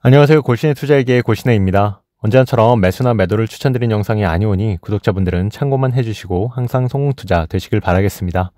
안녕하세요. 골신의 투자에게 골신혜입니다. 언제나처럼 매수나 매도를 추천드린 영상이 아니오니 구독자분들은 참고만 해주시고 항상 성공투자 되시길 바라겠습니다.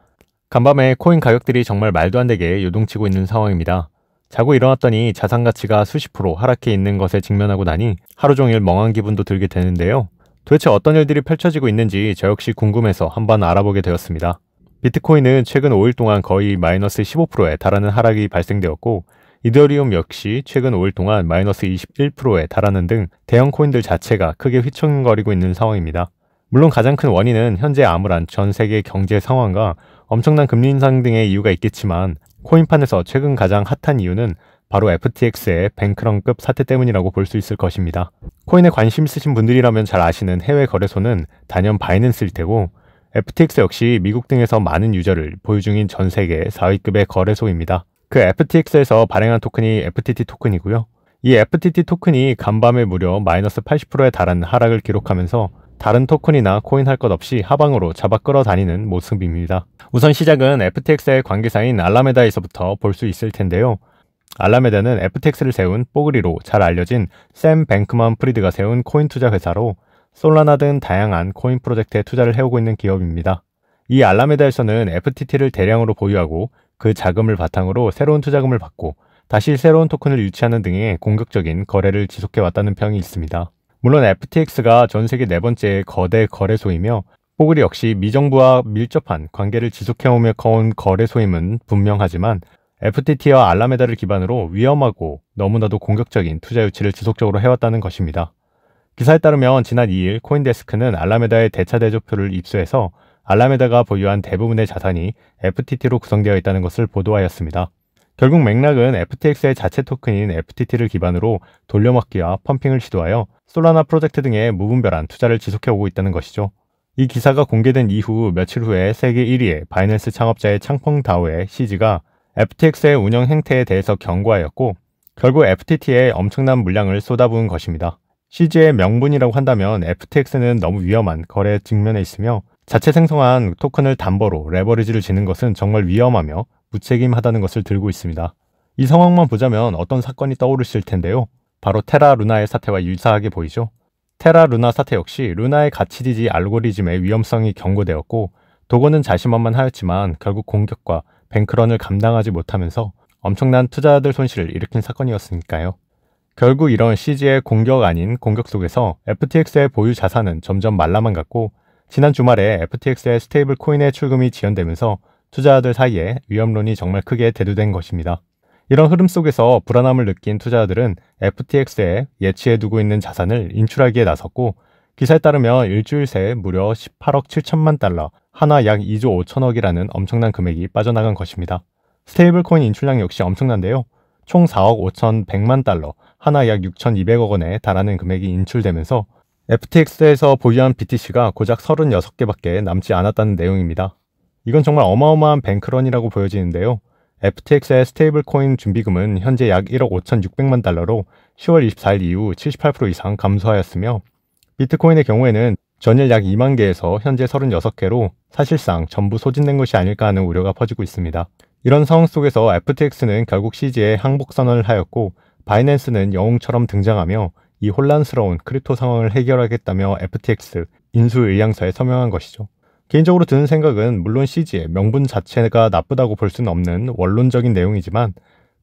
간밤에 코인 가격들이 정말 말도 안 되게 요동치고 있는 상황입니다. 자고 일어났더니 자산 가치가 수십 프로 하락해 있는 것에 직면하고 나니 하루 종일 멍한 기분도 들게 되는데요. 도대체 어떤 일들이 펼쳐지고 있는지 저 역시 궁금해서 한번 알아보게 되었습니다. 비트코인은 최근 5일 동안 거의 마이너스 15%에 달하는 하락이 발생되었고, 이더리움 역시 최근 5일 동안 마이너스 21%에 달하는 등 대형 코인들 자체가 크게 휘청거리고 있는 상황입니다. 물론 가장 큰 원인은 현재 암울한 전 세계 경제 상황과 엄청난 금리 인상 등의 이유가 있겠지만, 코인판에서 최근 가장 핫한 이유는 바로 FTX의 뱅크런급 사태 때문이라고 볼 수 있을 것입니다. 코인에 관심 있으신 분들이라면 잘 아시는 해외 거래소는 단연 바이낸스일 테고, FTX 역시 미국 등에서 많은 유저를 보유 중인 전 세계 4위급의 거래소입니다. 그 FTX에서 발행한 토큰이 FTT 토큰이고요. 이 FTT 토큰이 간밤에 무려 마이너스 80%에 달하는 하락을 기록하면서 다른 토큰이나 코인 할 것 없이 하방으로 잡아 끌어다니는 모습입니다. 우선 시작은 FTX의 관계사인 알라메다에서부터 볼 수 있을 텐데요. 알라메다는 FTX를 세운 뽀글이로 잘 알려진 샘 뱅크먼 프리드가 세운 코인 투자 회사로 솔라나 등 다양한 코인 프로젝트에 투자를 해오고 있는 기업입니다. 이 알라메다에서는 FTT를 대량으로 보유하고 그 자금을 바탕으로 새로운 투자금을 받고 다시 새로운 토큰을 유치하는 등의 공격적인 거래를 지속해왔다는 평이 있습니다. 물론 FTX가 전 세계 네 번째 거대 거래소이며 뽀글이 역시 미정부와 밀접한 관계를 지속해오며 커온 거래소임은 분명하지만, FTT와 알라메다를 기반으로 위험하고 너무나도 공격적인 투자 유치를 지속적으로 해왔다는 것입니다. 기사에 따르면 지난 2일 코인데스크는 알라메다의 대차 대조표를 입수해서 알라메다가 보유한 대부분의 자산이 FTT로 구성되어 있다는 것을 보도하였습니다. 결국 맥락은 FTX의 자체 토큰인 FTT를 기반으로 돌려막기와 펌핑을 시도하여 솔라나 프로젝트 등의 무분별한 투자를 지속해오고 있다는 것이죠. 이 기사가 공개된 이후 며칠 후에 세계 1위의 바이낸스 창업자의 창펑 다오의 CG가 FTX의 운영 행태에 대해서 경고하였고, 결국 FTT에 엄청난 물량을 쏟아부은 것입니다. CG의 명분이라고 한다면 FTX는 너무 위험한 거래에 직면해 있으며 자체 생성한 토큰을 담보로 레버리지를 지는 것은 정말 위험하며 무책임하다는 것을 들고 있습니다. 이 상황만 보자면 어떤 사건이 떠오르실 텐데요. 바로 테라 루나의 사태와 유사하게 보이죠. 테라 루나 사태 역시 루나의 가치지지 알고리즘의 위험성이 경고되었고, 도건은 자신만만하였지만 결국 공격과 뱅크런을 감당하지 못하면서 엄청난 투자자들 손실을 일으킨 사건이었으니까요. 결국 이런 CG의 공격 아닌 공격 속에서 FTX의 보유 자산은 점점 말라만 갔고, 지난 주말에 FTX의 스테이블 코인의 출금이 지연되면서 투자자들 사이에 위험론이 정말 크게 대두된 것입니다. 이런 흐름 속에서 불안함을 느낀 투자자들은 FTX에 예치해두고 있는 자산을 인출하기에 나섰고, 기사에 따르면 일주일 새에 무려 18억 7천만 달러, 하나 약 2조 5천억이라는 엄청난 금액이 빠져나간 것입니다. 스테이블 코인 인출량 역시 엄청난데요. 총 4억 5천100만 달러, 하나 약 6,200억 원에 달하는 금액이 인출되면서 FTX에서 보유한 BTC가 고작 36개밖에 남지 않았다는 내용입니다. 이건 정말 어마어마한 뱅크런이라고 보여지는데요. FTX의 스테이블 코인 준비금은 현재 약 1억 5,600만 달러로 10월 24일 이후 78% 이상 감소하였으며, 비트코인의 경우에는 전일 약 2만 개에서 현재 36개로 사실상 전부 소진된 것이 아닐까 하는 우려가 퍼지고 있습니다. 이런 상황 속에서 FTX는 결국 CG에 항복 선언을 하였고, 바이낸스는 영웅처럼 등장하며 이 혼란스러운 크립토 상황을 해결하겠다며 FTX 인수의향서에 서명한 것이죠. 개인적으로 드는 생각은 물론 CG의 명분 자체가 나쁘다고 볼 수는 없는 원론적인 내용이지만,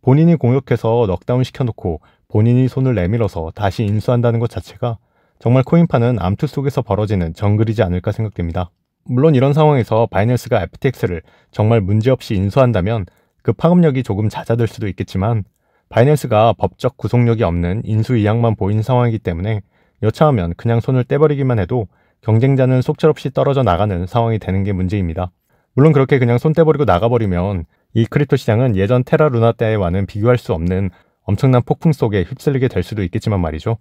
본인이 공격해서 넉다운 시켜놓고 본인이 손을 내밀어서 다시 인수한다는 것 자체가 정말 코인파는 암투 속에서 벌어지는 정글이지 않을까 생각됩니다. 물론 이런 상황에서 바이낸스가 FTX를 정말 문제없이 인수한다면 그 파급력이 조금 잦아들 수도 있겠지만, 바이낸스가 법적 구속력이 없는 인수이양만 보인 상황이기 때문에 여차하면 그냥 손을 떼버리기만 해도 경쟁자는 속절없이 떨어져 나가는 상황이 되는 게 문제입니다. 물론 그렇게 그냥 손 떼버리고 나가버리면 이 크립토 시장은 예전 테라 루나 때와는 비교할 수 없는 엄청난 폭풍 속에 휩쓸리게 될 수도 있겠지만 말이죠.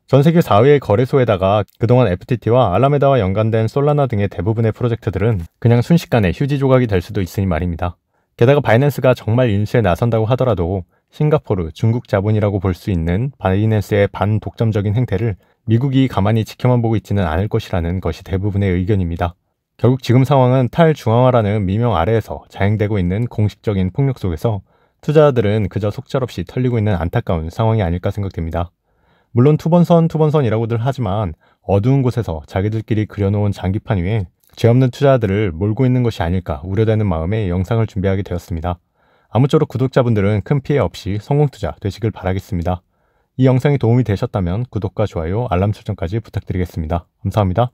전 세계 4위의 거래소에다가 그동안 FTT와 알라메다와 연관된 솔라나 등의 대부분의 프로젝트들은 그냥 순식간에 휴지 조각이 될 수도 있으니 말입니다. 게다가 바이낸스가 정말 인수에 나선다고 하더라도 싱가포르, 중국 자본이라고 볼 수 있는 바이낸스의 반독점적인 행태를 미국이 가만히 지켜만 보고 있지는 않을 것이라는 것이 대부분의 의견입니다. 결국 지금 상황은 탈중앙화라는 미명 아래에서 자행되고 있는 공식적인 폭력 속에서 투자자들은 그저 속절없이 털리고 있는 안타까운 상황이 아닐까 생각됩니다. 물론 투번선이라고들 하지만 어두운 곳에서 자기들끼리 그려놓은 장기판 위에 죄 없는 투자자들을 몰고 있는 것이 아닐까 우려되는 마음에 영상을 준비하게 되었습니다. 아무쪼록 구독자분들은 큰 피해 없이 성공투자 되시길 바라겠습니다. 이 영상이 도움이 되셨다면 구독과 좋아요, 알람 설정까지 부탁드리겠습니다. 감사합니다.